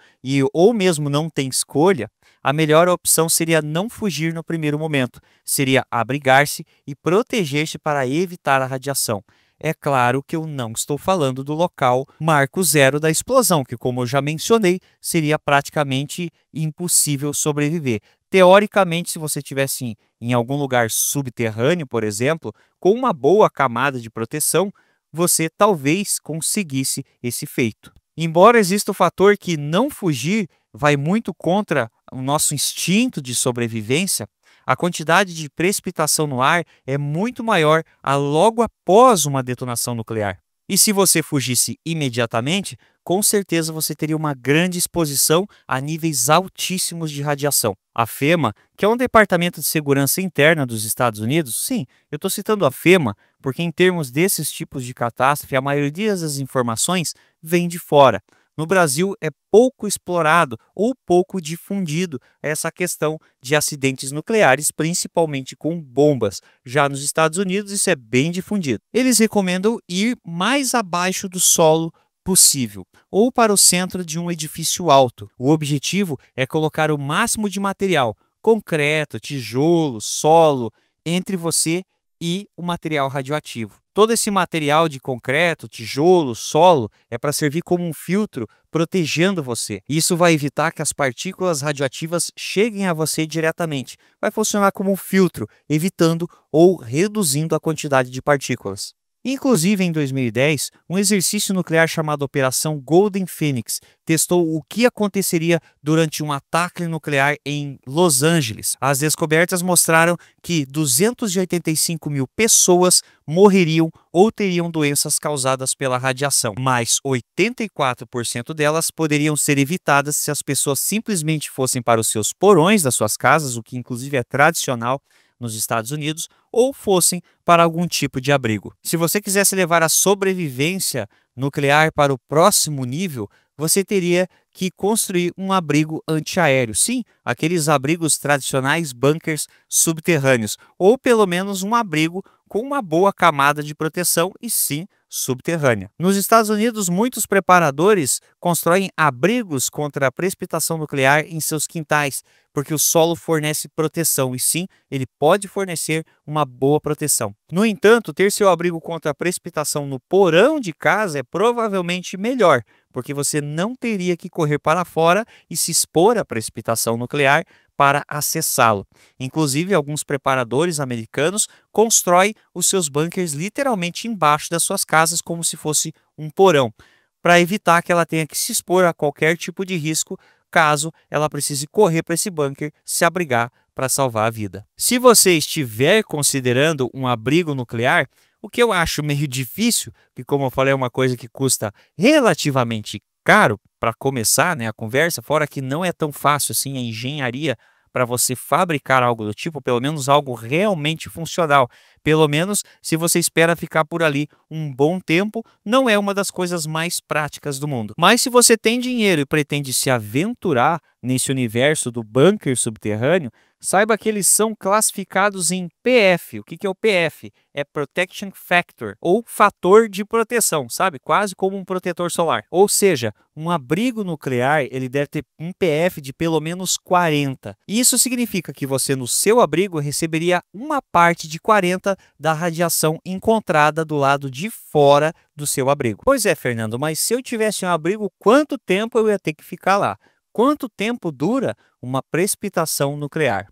ou mesmo não tem escolha, a melhor opção seria não fugir no primeiro momento, seria abrigar-se e proteger-se para evitar a radiação. É claro que eu não estou falando do local marco zero da explosão, que, como eu já mencionei, seria praticamente impossível sobreviver. Teoricamente, se você estivesse em algum lugar subterrâneo, por exemplo, com uma boa camada de proteção, você talvez conseguisse esse feito. Embora exista o fator que não fugir vai muito contra o nosso instinto de sobrevivência, a quantidade de precipitação no ar é muito maior logo após uma detonação nuclear. E se você fugisse imediatamente, com certeza você teria uma grande exposição a níveis altíssimos de radiação. A FEMA, que é um departamento de segurança interna dos Estados Unidos, sim, eu estou citando a FEMA porque em termos desses tipos de catástrofe, a maioria das informações vem de fora. No Brasil é pouco explorado ou pouco difundido essa questão de acidentes nucleares, principalmente com bombas. Já nos Estados Unidos isso é bem difundido. Eles recomendam ir mais abaixo do solo possível, ou para o centro de um edifício alto. O objetivo é colocar o máximo de material, concreto, tijolo, solo, entre você e o material radioativo. Todo esse material de concreto, tijolo, solo é para servir como um filtro protegendo você. Isso vai evitar que as partículas radioativas cheguem a você diretamente. Vai funcionar como um filtro, evitando ou reduzindo a quantidade de partículas. Inclusive, em 2010, um exercício nuclear chamado Operação Golden Phoenix testou o que aconteceria durante um ataque nuclear em Los Angeles. As descobertas mostraram que 285 mil pessoas morreriam ou teriam doenças causadas pela radiação, mas 84% delas poderiam ser evitadas se as pessoas simplesmente fossem para os seus porões das suas casas, o que inclusive é tradicional nos Estados Unidos, ou fossem para algum tipo de abrigo. Se você quisesse levar a sobrevivência nuclear para o próximo nível, você teria que construir um abrigo antiaéreo. Sim, aqueles abrigos tradicionais, bunkers subterrâneos, ou pelo menos um abrigo com uma boa camada de proteção e sim subterrânea. Nos Estados Unidos, muitos preparadores constroem abrigos contra a precipitação nuclear em seus quintais, porque o solo fornece proteção e sim, ele pode fornecer uma boa proteção. No entanto, ter seu abrigo contra a precipitação no porão de casa é provavelmente melhor, porque você não teria que correr para fora e se expor à precipitação nuclear para acessá-lo. Inclusive, alguns preparadores americanos constroem os seus bunkers literalmente embaixo das suas casas, como se fosse um porão, para evitar que ela tenha que se expor a qualquer tipo de risco caso ela precise correr para esse bunker se abrigar para salvar a vida. Se você estiver considerando um abrigo nuclear, o que eu acho meio difícil, que como eu falei é uma coisa que custa relativamente caro para começar, né, a conversa, fora que não é tão fácil assim a engenharia para você fabricar algo do tipo, pelo menos algo realmente funcional. Pelo menos se você espera ficar por ali um bom tempo, não é uma das coisas mais práticas do mundo. Mas se você tem dinheiro e pretende se aventurar nesse universo do bunker subterrâneo, saiba que eles são classificados em PF. O que é o PF? É Protection Factor, ou fator de proteção, sabe? Quase como um protetor solar. Ou seja, um abrigo nuclear ele deve ter um PF de pelo menos 40. Isso significa que você no seu abrigo receberia uma parte de 40 da radiação encontrada do lado de fora do seu abrigo. Pois é, Fernando, mas se eu tivesse um abrigo, quanto tempo eu ia ter que ficar lá? Quanto tempo dura uma precipitação nuclear?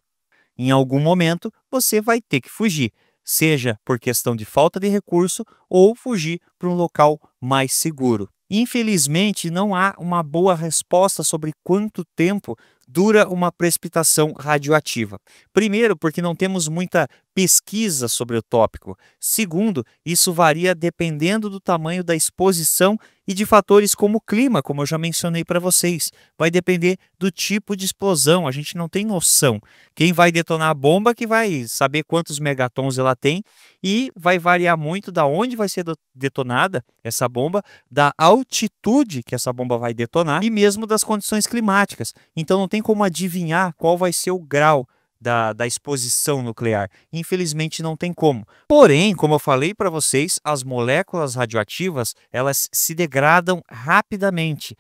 Em algum momento, você vai ter que fugir, seja por questão de falta de recurso ou fugir para um local mais seguro. Infelizmente, não há uma boa resposta sobre quanto tempo dura uma precipitação radioativa. Primeiro, porque não temos muita pesquisa sobre o tópico. Segundo, isso varia dependendo do tamanho da exposição e de fatores como o clima, como eu já mencionei para vocês. Vai depender do tipo de explosão, a gente não tem noção. Quem vai detonar a bomba que vai saber quantos megatons ela tem e vai variar muito da onde vai ser detonada essa bomba, da altitude que essa bomba vai detonar e mesmo das condições climáticas. Então não tem como adivinhar qual vai ser o grau da exposição nuclear. Infelizmente não tem como. Porém, como eu falei para vocês, as moléculas radioativas elas se degradam rapidamente.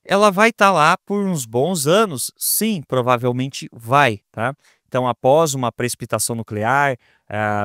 Ela vai estar lá por uns bons anos? Sim, provavelmente vai, tá? Então, após uma precipitação nuclear,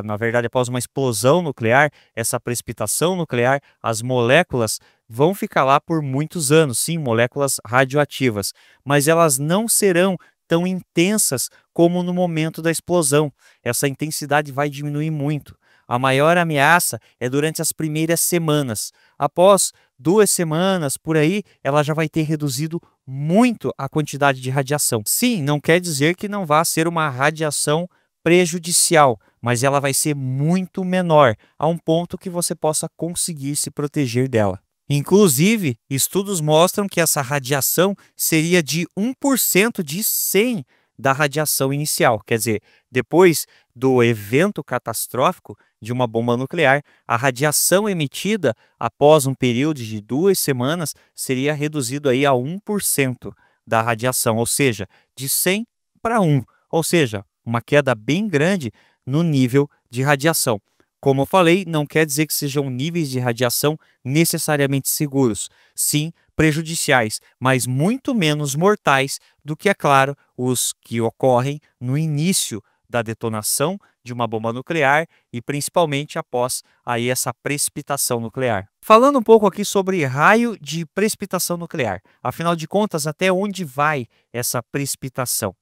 na verdade, após uma explosão nuclear, essa precipitação nuclear, as moléculas vão ficar lá por muitos anos, sim, moléculas radioativas, mas elas não serão tão intensas como no momento da explosão. Essa intensidade vai diminuir muito. A maior ameaça é durante as primeiras semanas. Após 2 semanas, por aí, ela já vai ter reduzido muito a quantidade de radiação. Sim, não quer dizer que não vá ser uma radiação prejudicial, mas ela vai ser muito menor, a um ponto que você possa conseguir se proteger dela. Inclusive, estudos mostram que essa radiação seria de 1% de 100 da radiação inicial. Quer dizer, depois do evento catastrófico de uma bomba nuclear, a radiação emitida após um período de 2 semanas seria reduzido aí a 1% da radiação, ou seja, de 100 para 1, ou seja, uma queda bem grande no nível de radiação. Como eu falei, não quer dizer que sejam níveis de radiação necessariamente seguros, sim prejudiciais, mas muito menos mortais do que, é claro, os que ocorrem no início da detonação de uma bomba nuclear e principalmente após aí essa precipitação nuclear. Falando um pouco aqui sobre raio de precipitação nuclear, afinal de contas, até onde vai essa precipitação?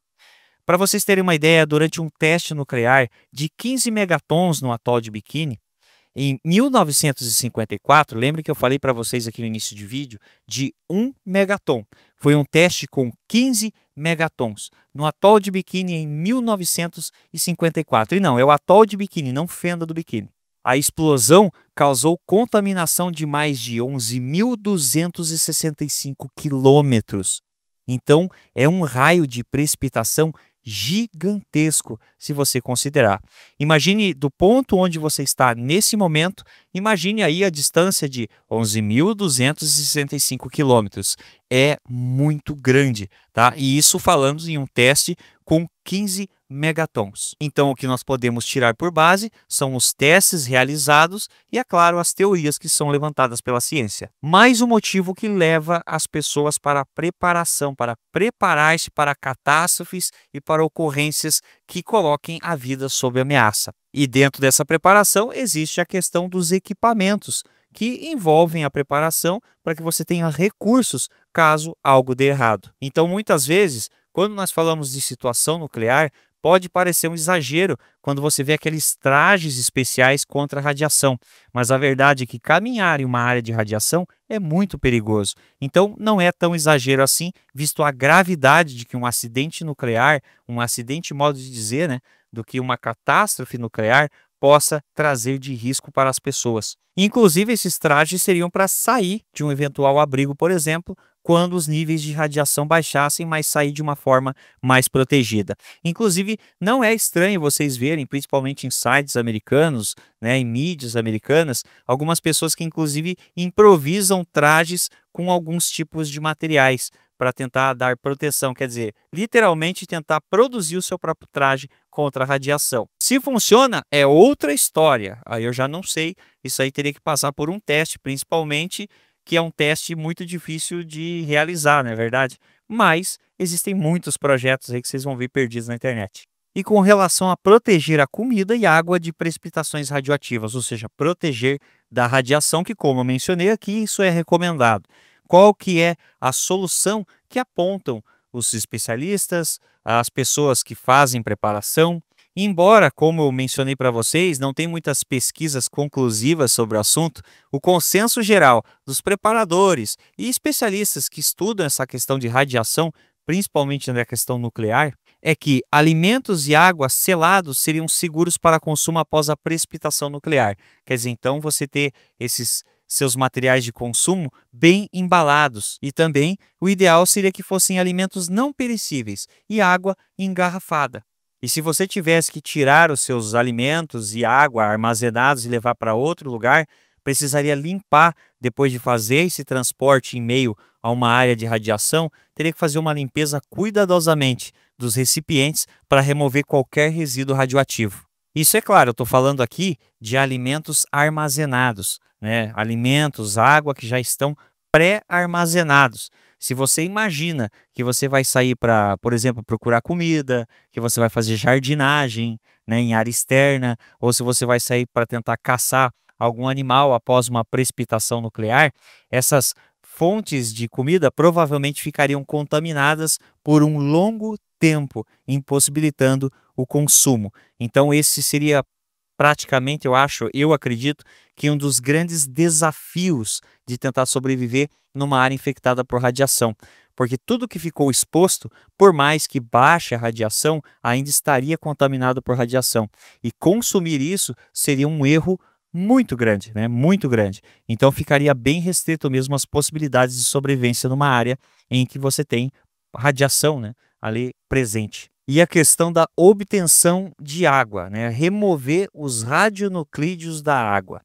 Para vocês terem uma ideia, durante um teste nuclear de 15 megatons no atol de Bikini, em 1954, lembre que eu falei para vocês aqui no início do vídeo, de 1 megaton. Foi um teste com 15 megatons no atol de Bikini em 1954. E não, é o atol de Bikini, não fenda do Bikini. A explosão causou contaminação de mais de 11.265 quilômetros. Então, é um raio de precipitação gigantesco, se você considerar. Imagine do ponto onde você está nesse momento, imagine aí a distância de 11.265 quilômetros. É muito grande, tá? E isso falando em um teste com 15 megatons. Então, o que nós podemos tirar por base são os testes realizados e, é claro, as teorias que são levantadas pela ciência. Mais um motivo que leva as pessoas para a preparação, para preparar-se para catástrofes e para ocorrências que coloquem a vida sob ameaça. E dentro dessa preparação existe a questão dos equipamentos, que envolvem a preparação para que você tenha recursos caso algo dê errado. Então, muitas vezes, quando nós falamos de situação nuclear, pode parecer um exagero quando você vê aqueles trajes especiais contra a radiação, mas a verdade é que caminhar em uma área de radiação é muito perigoso. Então, não é tão exagero assim, visto a gravidade de que um acidente nuclear, um acidente, modo de dizer, né, do que uma catástrofe nuclear possa trazer de risco para as pessoas. Inclusive, esses trajes seriam para sair de um eventual abrigo, por exemplo, quando os níveis de radiação baixassem, mas sair de uma forma mais protegida. Inclusive, não é estranho vocês verem, principalmente em sites americanos, né, em mídias americanas, algumas pessoas que inclusive improvisam trajes com alguns tipos de materiais para tentar dar proteção, quer dizer, literalmente tentar produzir o seu próprio traje contra a radiação. Se funciona, é outra história. Aí eu já não sei, isso aí teria que passar por um teste, principalmente, que é um teste muito difícil de realizar, não é verdade? Mas existem muitos projetos aí que vocês vão ver perdidos na internet. E com relação a proteger a comida e água de precipitações radioativas, ou seja, proteger da radiação, que como eu mencionei aqui, isso é recomendado. Qual que é a solução que apontam os especialistas, as pessoas que fazem preparação? Embora, como eu mencionei para vocês, não tem muitas pesquisas conclusivas sobre o assunto, o consenso geral dos preparadores e especialistas que estudam essa questão de radiação, principalmente na questão nuclear, é que alimentos e água selados seriam seguros para consumo após a precipitação nuclear. Quer dizer, então, você ter esses seus materiais de consumo bem embalados. E também o ideal seria que fossem alimentos não perecíveis e água engarrafada. E se você tivesse que tirar os seus alimentos e água armazenados e levar para outro lugar, precisaria limpar depois de fazer esse transporte em meio a uma área de radiação, teria que fazer uma limpeza cuidadosamente dos recipientes para remover qualquer resíduo radioativo. Isso é claro, eu estou falando aqui de alimentos armazenados, né? Alimentos, água que já estão pré-armazenados. Se você imagina que você vai sair para, por exemplo, procurar comida, que você vai fazer jardinagem, né, em área externa, ou se você vai sair para tentar caçar algum animal após uma precipitação nuclear, essas fontes de comida provavelmente ficariam contaminadas por um longo tempo, impossibilitando o consumo. Então, esse seria praticamente, eu acredito, que um dos grandes desafios de tentar sobreviver numa área infectada por radiação. Porque tudo que ficou exposto, por mais que baixe a radiação, ainda estaria contaminado por radiação. E consumir isso seria um erro muito grande, né? Muito grande. Então ficaria bem restrito mesmo as possibilidades de sobrevivência numa área em que você tem radiação, né, ali presente. E a questão da obtenção de água, né? Remover os radionuclídeos da água.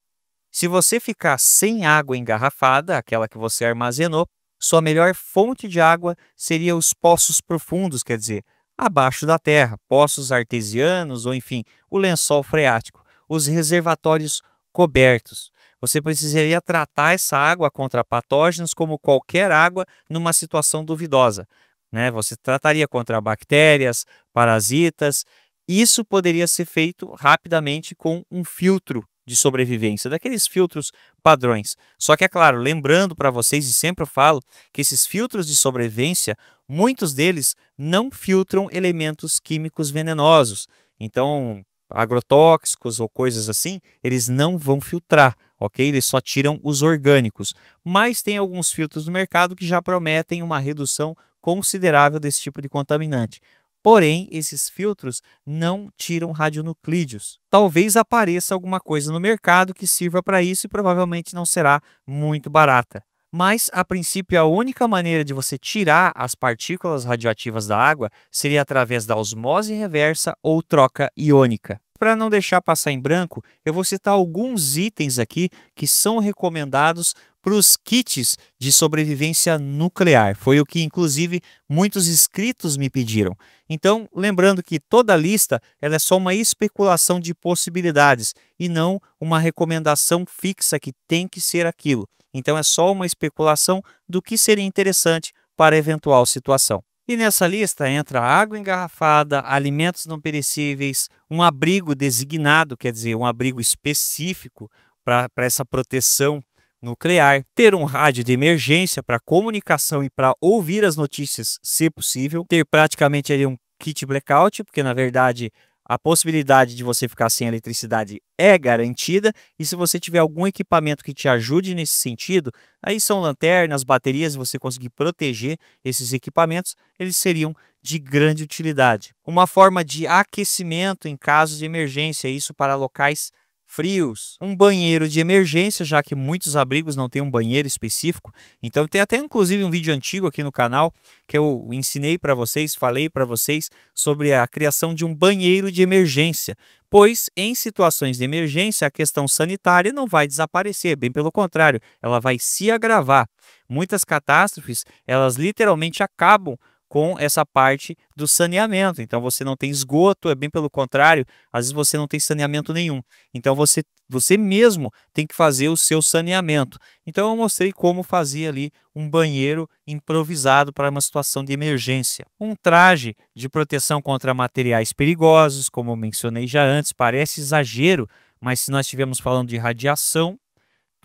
Se você ficar sem água engarrafada, aquela que você armazenou, sua melhor fonte de água seria os poços profundos, quer dizer, abaixo da terra, poços artesianos ou, enfim, o lençol freático, os reservatórios cobertos. Você precisaria tratar essa água contra patógenos como qualquer água numa situação duvidosa, né? Você trataria contra bactérias, parasitas. Isso poderia ser feito rapidamente com um filtro de sobrevivência, daqueles filtros padrões. Só que, é claro, lembrando para vocês, e sempre eu falo, que esses filtros de sobrevivência, muitos deles não filtram elementos químicos venenosos. Então, agrotóxicos ou coisas assim, eles não vão filtrar, ok? Eles só tiram os orgânicos. Mas tem alguns filtros no mercado que já prometem uma redução considerável desse tipo de contaminante. Porém, esses filtros não tiram radionuclídeos. Talvez apareça alguma coisa no mercado que sirva para isso e provavelmente não será muito barata. Mas, a princípio, a única maneira de você tirar as partículas radioativas da água seria através da osmose reversa ou troca iônica. Para não deixar passar em branco, eu vou citar alguns itens aqui que são recomendados para os kits de sobrevivência nuclear. Foi o que, inclusive, muitos inscritos me pediram. Então, lembrando que toda a lista ela é só uma especulação de possibilidades e não uma recomendação fixa que tem que ser aquilo. Então, é só uma especulação do que seria interessante para a eventual situação. E nessa lista entra água engarrafada, alimentos não perecíveis, um abrigo designado, quer dizer, um abrigo específico para essa proteção nuclear, ter um rádio de emergência para comunicação e para ouvir as notícias, se possível, ter praticamente ali um kit blackout, porque na verdade a possibilidade de você ficar sem eletricidade é garantida, e se você tiver algum equipamento que te ajude nesse sentido, aí são lanternas, baterias, e você conseguir proteger esses equipamentos, eles seriam de grande utilidade. Uma forma de aquecimento em caso de emergência, isso para locais frios, um banheiro de emergência, já que muitos abrigos não têm um banheiro específico. Então tem até inclusive um vídeo antigo aqui no canal que eu ensinei para vocês, falei para vocês sobre a criação de um banheiro de emergência, pois em situações de emergência a questão sanitária não vai desaparecer, bem pelo contrário, ela vai se agravar. Muitas catástrofes, elas literalmente acabam com essa parte do saneamento. Então você não tem esgoto, é bem pelo contrário, às vezes você não tem saneamento nenhum. Então você mesmo tem que fazer o seu saneamento. Então eu mostrei como fazer ali um banheiro improvisado para uma situação de emergência. Um traje de proteção contra materiais perigosos, como eu mencionei já antes, parece exagero, mas se nós estivermos falando de radiação,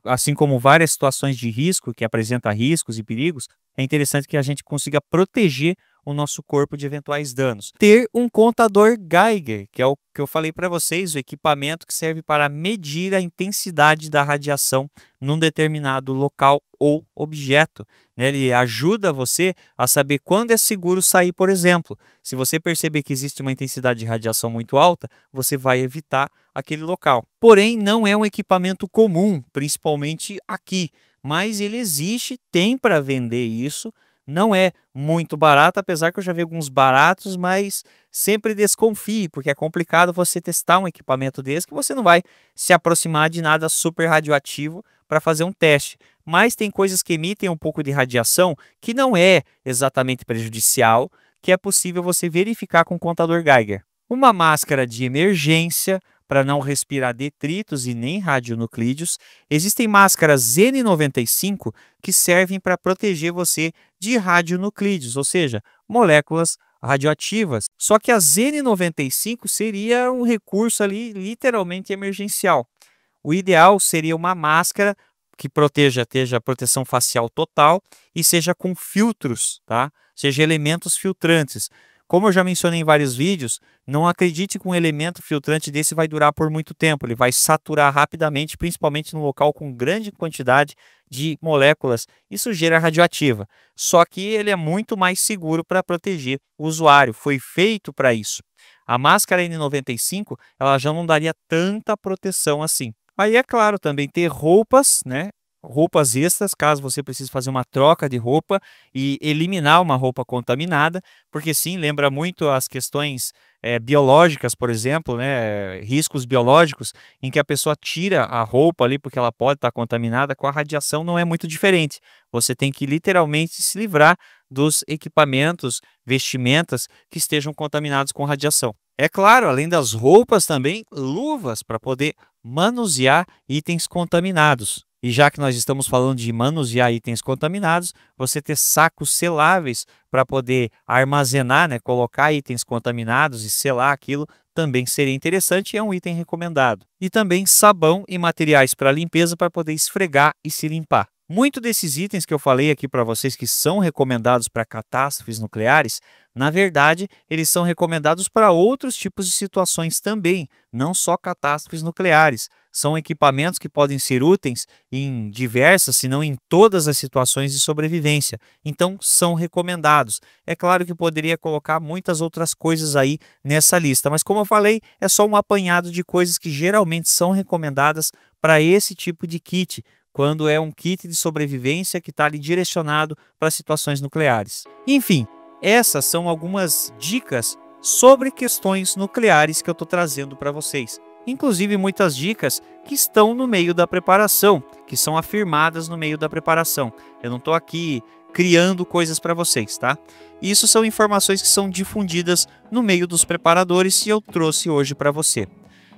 assim como várias situações de risco que apresenta riscos e perigos, é interessante que a gente consiga proteger o nosso corpo de eventuais danos. Ter um contador Geiger, que é o que eu falei para vocês, o equipamento que serve para medir a intensidade da radiação num determinado local ou objeto, né? Ele ajuda você a saber quando é seguro sair, por exemplo. Se você perceber que existe uma intensidade de radiação muito alta, você vai evitar aquele local. Porém, não é um equipamento comum, principalmente aqui, mas ele existe, tem para vender isso. Não é muito barato, apesar que eu já vi alguns baratos, mas sempre desconfie, porque é complicado você testar um equipamento desse que você não vai se aproximar de nada super radioativo para fazer um teste. Mas tem coisas que emitem um pouco de radiação que não é exatamente prejudicial, que é possível você verificar com o contador Geiger. Uma máscara de emergência para não respirar detritos e nem radionuclídeos. Existem máscaras N95 que servem para proteger você de radionuclídeos, ou seja, moléculas radioativas. Só que a N95 seria um recurso ali literalmente emergencial. O ideal seria uma máscara que esteja proteção facial total e seja com filtros, tá? Seja elementos filtrantes. Como eu já mencionei em vários vídeos, não acredite que um elemento filtrante desse vai durar por muito tempo. Ele vai saturar rapidamente, principalmente no local com grande quantidade de moléculas e sujeira radioativa. Só que ele é muito mais seguro para proteger o usuário. Foi feito para isso. A máscara N95, ela já não daria tanta proteção assim. Aí é claro também ter roupas, né, roupas extras, caso você precise fazer uma troca de roupa e eliminar uma roupa contaminada, porque sim, lembra muito as questões biológicas, por exemplo, né, riscos biológicos, em que a pessoa tira a roupa ali porque ela pode estar contaminada. Com a radiação não é muito diferente. Você tem que literalmente se livrar dos equipamentos, vestimentas que estejam contaminados com radiação. É claro, além das roupas também, luvas para poder manusear itens contaminados. E já que nós estamos falando de manusear itens contaminados, você ter sacos seláveis para poder armazenar, né, colocar itens contaminados e selar aquilo também seria interessante e é um item recomendado. E também sabão e materiais para limpeza para poder esfregar e se limpar. Muito desses itens que eu falei aqui para vocês que são recomendados para catástrofes nucleares, na verdade, eles são recomendados para outros tipos de situações também, não só catástrofes nucleares. São equipamentos que podem ser úteis em diversas, se não em todas as situações de sobrevivência. Então, são recomendados. É claro que poderia colocar muitas outras coisas aí nessa lista, mas como eu falei, é só um apanhado de coisas que geralmente são recomendadas para esse tipo de kit, quando é um kit de sobrevivência que está ali direcionado para situações nucleares. Enfim, essas são algumas dicas sobre questões nucleares que eu estou trazendo para vocês. Inclusive muitas dicas que estão no meio da preparação, que são afirmadas no meio da preparação. Eu não estou aqui criando coisas para vocês, tá? Isso são informações que são difundidas no meio dos preparadores e eu trouxe hoje para você.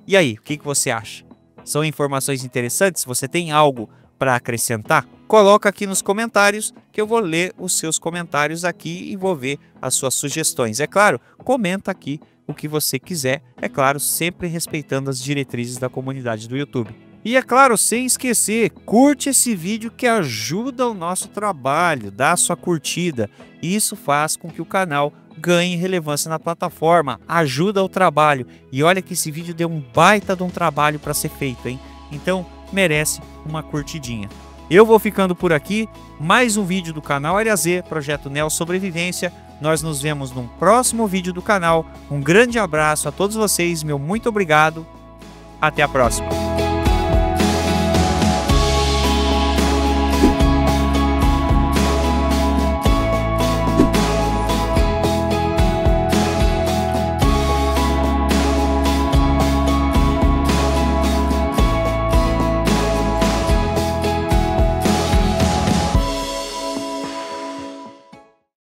E aí, o que você acha? São informações interessantes? Você tem algo para acrescentar? Coloca aqui nos comentários que eu vou ler os seus comentários aqui e vou ver as suas sugestões. É claro, comenta aqui o que você quiser, é claro, sempre respeitando as diretrizes da comunidade do YouTube. E é claro, sem esquecer, curte esse vídeo que ajuda o nosso trabalho, dá a sua curtida. Isso faz com que o canal ganhe relevância na plataforma, ajuda o trabalho. E olha que esse vídeo deu um baita de um trabalho para ser feito, hein? Então, merece uma curtidinha. Eu vou ficando por aqui, mais um vídeo do canal Área Z, Projeto Neo Sobrevivência. Nós nos vemos num próximo vídeo do canal. Um grande abraço a todos vocês, meu muito obrigado. Até a próxima.